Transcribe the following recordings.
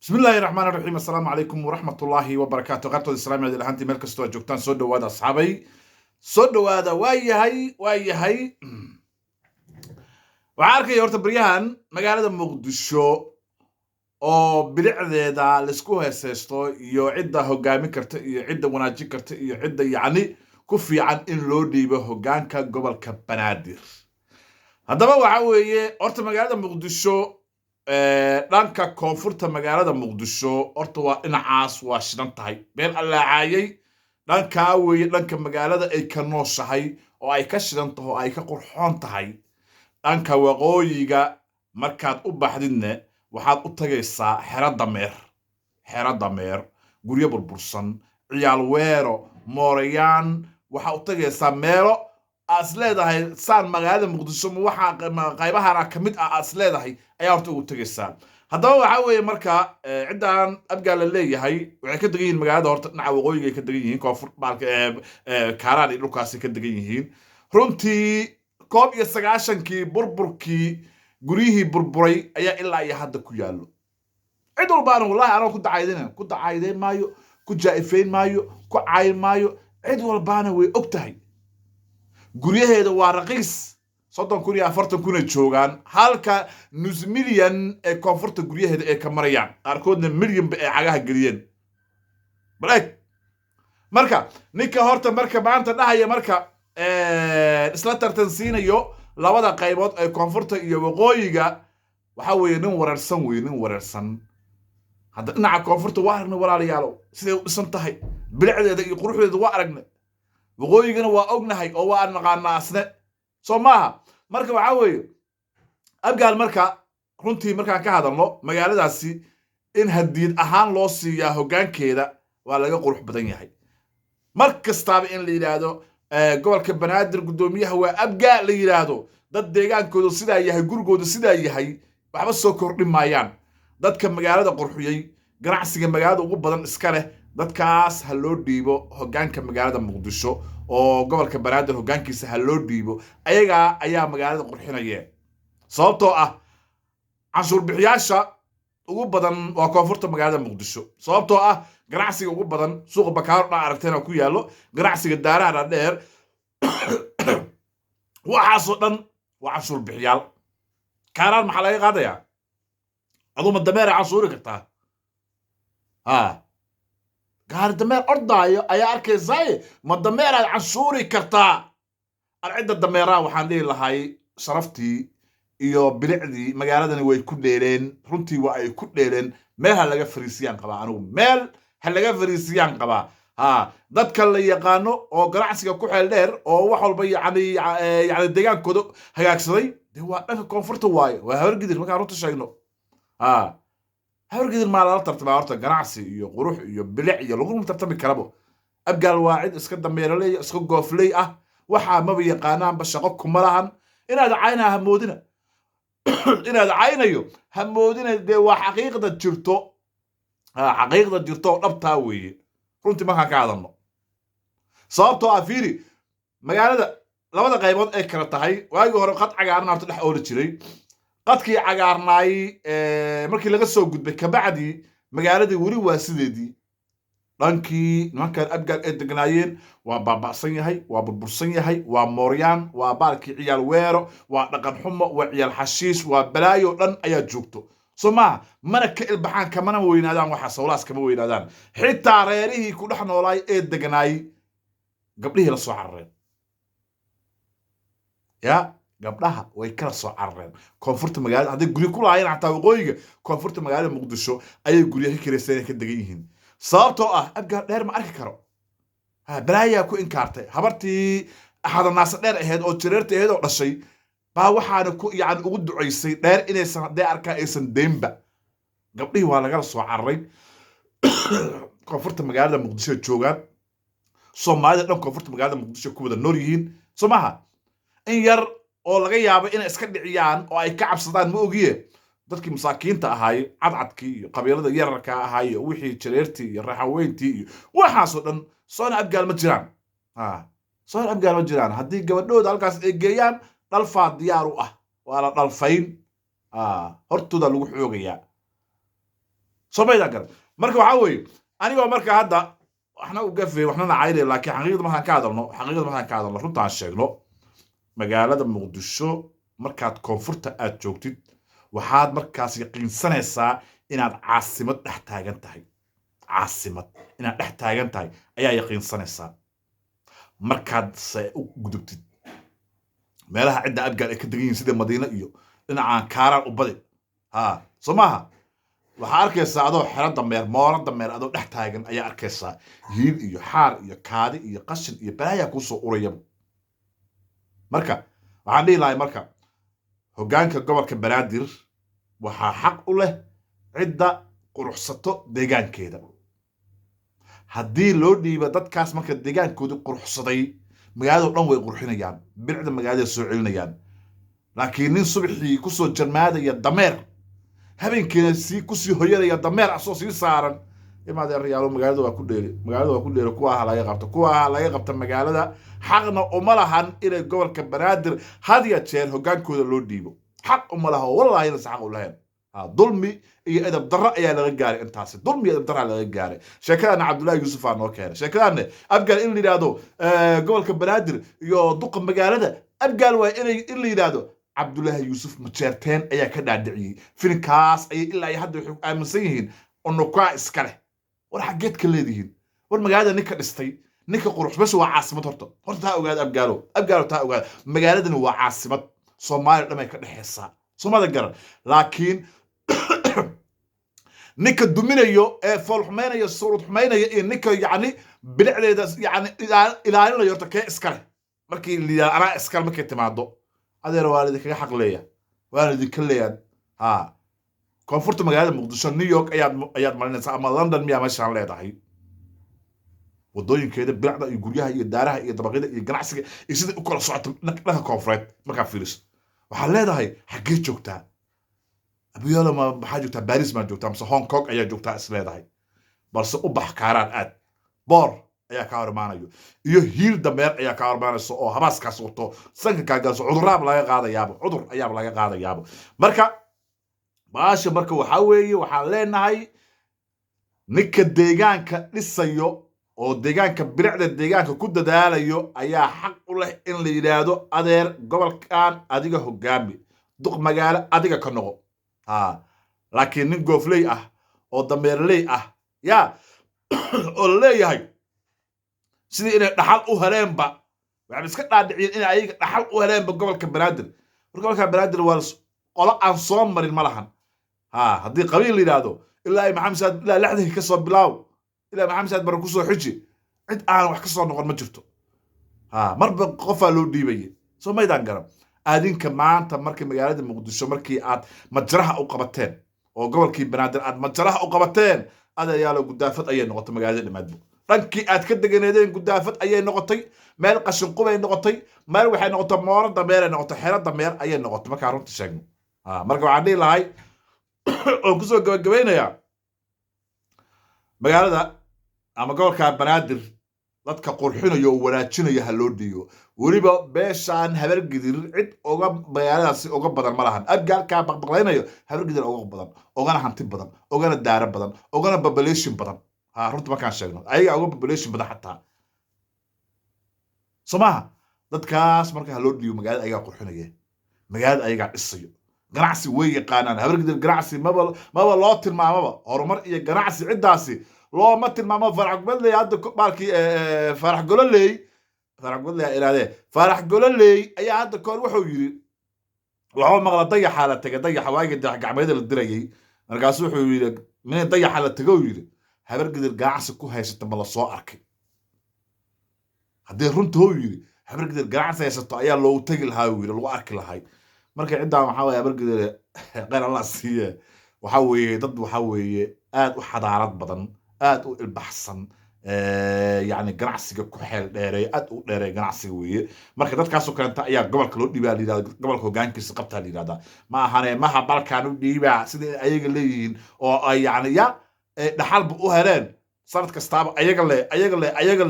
بسم الله الرحمن الرحيم. السلام عليكم ورحمة الله وبركاته. قرطة الإسلام يدل هانتي ملك استوى جوكتان سودو هذا أصحابي سودو هذا واي هاي وعارك يا ورت بريان مقالة مقدشو oo bilicdeeda la isku heesaysto iyo cidda hogaami karta iyo cidda wanaajin karta iyo cidda yacni ku fiican in loo dhiibo hogaanka gobolka Banaadir. haddaba waxa weeye horta magaalada Muqdisho dhanka koonfurta magaalada Muqdisho horta waa dhinacaas waa shidan tahay beel allaacayay dhanka weeye dhanka magaalada ay ka nooshahay oo ay ka shidan tahay oo ay ka qurxoon tahay dhanka waqooyiga markaad u baxdidna waxaad u tagaysaa xero dameer guryo burbursan ciyaal weero moorayaan waxaad u tagaysaa meelo aas leedahay saan magaalada Muqdisho waxa qaybahana ka mid ah aas leedahay ayaa horta ugu tagaysaa. haddaba waxa weeye marka ciidan abgaal la leeyahay waxay ka degan yihiin magaalada horta dhinaca waqooyiga ay ka degan yihiin koonfur baalka Kaaraan iyo dhulkaas ka degan yihiin runtii 1990kii burburkii guriyihii burburay ayaa ilaa iyo hadda ku yaalo cid walbaana wallahi anoo ku dacaydeyn maayo ku jaaifeyn maayo ku caayin maayo cid walbaana way og tahay guryaheeda waa raqiis 30,000 iyo 40,000 ay joogaan halka nus milyan ee koonfurta guryaheeda ay ka marayaan qaarkoodna milyan ba ay cagaha geliyeen baleeg marka ninka horta marka maanta dhahaya marka isla tartansiinayo labada qaybood ee koonfurta iyo waqooyiga waxa weeye nin wareersan hadda dhinaca koonfurta waa aragna walaalayaalo siday u dhisan tahay bilicdeeda iyo quruxdeeda waa aragna waqooyigana waa ognahay oo waa naqaanaa asne soo maaha marka waxa weeye abgaal marka runtii markaan ka hadalno magaaladaasi in hadiyad ahaan loo siiyaa hoggaankeeda waa laga qurux badan yahay mar kastaaba in la yiraahdo gobolka Banaadir gudoomiyaha waa abgaal la yiraahdo dad deegaankooda sidaa yahay gurigooda sidaa yahay waxba soo kordhin maayaan dadka magaalada qurxiyay ganacsiga magaalada ugu badan iska leh dadkaas ha loo dhiibo hoggaanka magaalada Muqdisho oo gobolka Banaadir hoggaankiisa ha loo dhiibo ayaga ayaa magaalada qurxinaya sababtoo ah canshuur bixiyaasha ugu badan waa koonfurta magaalada Muqdisho sababtoo ah ganacsiga ugu badan suuqa Bakaaro dhan aragtayna ku yaalo ganacsiga daaraha dheer waxaasoo dhan waa canshuur bixiyaal Kaaraan maxaa laga qaadayaa aduma dameer canshuuri kartaa gaar dameer ordaayo ayaa arkaysaa ma dameer aad canshuuri kartaa arcidda dameeraha waxaan dhihi lahay sharaftii iyo bilicdii magaaladani way ku dheeleen runtii waa ay ku dheeleen meel ha laga fariisiyaan qabaa anigu meel ha laga fariisiyaan qabaa dadka la yaqaano oo ganacsiga ku xeel dheer oo wax walba yacni deegaankooda hagaagsaday dee waa dhanka koonfurta waaye waa habargidir markaan runta sheegno habargidir maa lala tartamaa horta ganacsi iyo qurux iyo bilic iyo laguma tartami karabo abgaal waa cid iska dameeraley iska goofley ah waxaa maba yaqaanaanba shaqo kuma lahan inaad caynaa hamoodina inaad caynayo hamoodina dee waa xaqiiqda jirto oo dhabtaa weeye runtii markaan ka hadalno sababtoo ah fiiri magaalada labada qaybood ay kala tahay waagii hore qad cagaaran horta dhex ooli jiray qadkii cagaarnaay markii laga soo gudbay kabacdi magaaladii weli waa sideedii dhankii nimankan abgaal ay degnaayeen waa baaba'san yahay waa burbursan yahay waa mooryaan waa baalkii ciyaal weero waa dhaqan xumo waa ciyaal xashiish waa balaayo dhan ayaa joogto soo maaha mana ka ilbaxaan kamana weynaadaan waxaas howlaas kama weynaadaan xitaa reerihii ku dhex noolaay ee degnaay gabdhihii la soo carareen ya gabdhaha way kala soo carareen koonfurta magaalada hadday guryo ku lahaayeen xataa waqooyiga koonfurta magaalada Muqdisho ayay guryo ka kireysteen ka degan yihiin sababtoo ah abgaal dheer ma arki karo balaayaa ku inkaartay habartii axadanaasa dheer ahayd oo jireerta ahayd oo dhashay baa waxaana ku yacni ugu ducaysay dheer inaysan haddee arkaa aysan deynba gabdhihii waa lagala soo cararay koonfurta magaalada Muqdisho joogaan Soomaalida dhan koonfurta magaalada Muqdisho ku wada nool yihiin soo maaha in yar oo laga yaabo inay iska dhiciyaan oo ay ka cabsadaan ma ogiye dadkii masaakiinta ahaay cadcadkii iyo qabiilada yararka ahaay iyo wixii jireertii iyo raxaweyntii iyo waxaasoo dhan soona abgaal ma jiraan haddii gabadhooda halkaas ay geeyaan dhalfaa diyaar u ah waa la dhalfayn hortooda lagu xoogayaa somayda gar marka waxa weeye anigoo marka hadda waxna u gafay waxna nacayday laakiin xaqiiqada markaan ka hadalno runtaan sheegno magaalada muqdisho markaad koonfurta aad joogtid waxaad markaas yaqiinsanaysaa inaad caasimad dhex taagan tahay ayaa yaqiinsanaysaa markaad u gudubtid meelaha cidda abgaal ay ka degan yihiin sida madiina iyo dhinacaan kaaraan u badi soo maaha waxaa arkaysaa adoo xero dameer moolo dameer adoo dhex taagan ayaa arkaysaa hiil iyo xaar iyo kaadi iyo qashin iyo balaayaa kuusoo urayaba marka waxaan dhihi lahay marka hoggaanka gobolka banaadir waxaa xaq u leh cidda quruxsato deegaankeeda haddii loo dhiiba dadkaas marka deegaankoodii quruxsaday magaalado dhan way qurxinayaan bilicda magaalada soo celinayaan laakiin nin subaxii kusoo jarmaadaya dameer habeenkiina kusii hoyanaya dameer asoo sii saaran imadeerayaalo magaalada waa ku dheeri kuwa laga qabta magaalada xaqna uma lahan inay gobolka banaadir had ya jeer hoggaankooda loo dhiibo xaq uma laha wallahi inaysan xaq u lahayn dulmi iyo edab darro ayaa laga gaaray intaasi dulmi iyo edab darro laga gaaray sheekadana cabdullaahi yuusuf aa noo keenay sheekadana abgaal in la yidhaahdo gobolka banaadir iyo duqa magaalada abgaal waa in la yidhaahdo cabdullaahi yuusuf majeerteen ayaa ka dhaadhiciyey filinkaas ayay ilaa iyo hadda waxay aaminsan yihiin unukaa iska leh war xaggeed ka leedihiin war magaalada ninka dhistay ninka qurux bas waa caasimad horta taa ogaada abgaalo taa ogaada magaaladani waa caasimad soomaaliya dhamay ka dhexaysaa soomada garan laakiin ninka duminayo ee foolxumaynaya suurad xumaynaya iyo ninka yacni bilicdeeda yacni ilaalinayo horta kee iska leh markii la yidhahdo anaa iskale markay timaado adeer waa lidinkaga xaq leeyahay waana idinka leeyahay koonfurta magaalada muqdisho new york ayaad marinaysaa ama london miyaa meeshaan leedahay wadooyinkeeda bilicda iyo guryaha iyo daaraha iyo dabaqyada iyo ganacsiga iyo siday u kala socoto dhanka koonfureed markaa fiiriso waxaad leedahay xaggee joogtaa abuyaalo maxaa joogtaa baris maa joogtaa mise hong kong ayaa joogtaa is leedahay balse u bax kaaraan aad boor ayaa kaa hor imaanayo iyo hiil dameer ayaa kaa hor imaanayso oo habaaskaas wato sanka kaa galso cudur ayaaba laga qaadayaabo marka baasha marka waxaa weeye waxaan leenahay ninka deegaanka dhisayo oo deegaanka bilicda deegaanka ku dadaalayo ayaa xaq u leh in la yidhaahdo adeer gobolkan adiga hoggaami duq magaalo adiga ka noqo laakiin nin goofley ah oo dameerley ah yaa oo la leeyahay sidii inay dhaxal u heleenba waxay iska dhaadhiciyeen inay ayaga dhaxal u heleenba gobolka banaadir gobolka banaadir waa qolo aan soo marin ma lahan haddii qabiil la yidhaahdo ilaa maxamed saad ilaa lixdankii ka soo bilaaw ilaa maxamed saad barre kusoo xiji cid aan wax ka soo noqon ma jirto marba qofaa loo dhiibaye soo maydaan garan adinka maanta markii magaalada muqdisho markii aad majraha u qabateen oo gobolkii banaadir aad majraha u qabateen adeeyaalo gudaafad ayay noqotay magaalada dhammaadbo dhankii aad ka deganeedeen gudaafad ayay noqotay meel qashinqubay noqotay meel waxay noqotay moolo dameeray noqotay xero dameer ayay noqotay markaa runta sheegno marka waxaan dhihi lahay oon kusoo gabagabaynayaa magaalada ama gobolka banaadir dadka qurxinayo oo wanaajinaya ha loo dhiiyo weliba beeshaan habargidir cid uga magaaladaasi uga badan ma lahan abgaalkaa baqbaqlaynayo habargidir uga badan ugana hanti badan ugana daara badan ugana population badan runta markaan sheegno ayaga uga population badan xataa soo maaha dadkaas marka ha loo dhiiyo magaalada ayagaa qurxinaya magaalada ayagaa dhisayo ganacsi way yaqaanaan habargidir ganacsi maba loo tilmaamaba horumar iyo ganacsi ciddaasi looma tilmaamo farax gololey hadda baalkii farax gololey ayaa hadda koor wuxuu yidhi waxuu maqla dayaxaa la tegay dayaxa waagii dayax gacmeeda la dirayay markaasu wuxuu yidhi min dayaxa la tego yidhi habargidir ganacsi ku haysata ma la soo arkay haddii runta hou yidhi habargidir ganacsi haysato ayaa loogu tegi lahaa yidhi lagu arki lahay marka ciddaan waxaa weye habargidir qeyr allah siiye waxaa weeye dad waxaa weeye aad u xadaarad badan aad u ilbaxsan يعني ganacsiga ku xeel dheereey aad u dheereey ganacsiga weeye marka dadkaas oo kaleenta ayaa gobolka loo dhiibaa liidaada gobolka hoggaankiisa qabtaa liidaada ma ahane maha balkaan u dhiibaa sida ayaga leeyihiin oo ay yani ya dhaxalba u heleen sanad kastaaba ayaga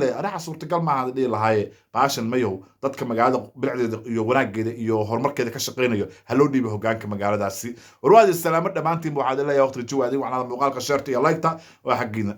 le anaxa suurtagal maaha dhihi lahaaye baashan mayow dadka magaalada bilicdeeda iyo wanaaggeeda iyo horumarkeeda ka shaqaynayo ha loo dhiibo hoggaanka magaaladaasi warwaadi salaamo dhammaantiin waxaad leeyahay waqti jawaadi waxaana muuqaalka sheerta iyo like-ta waa xaggiina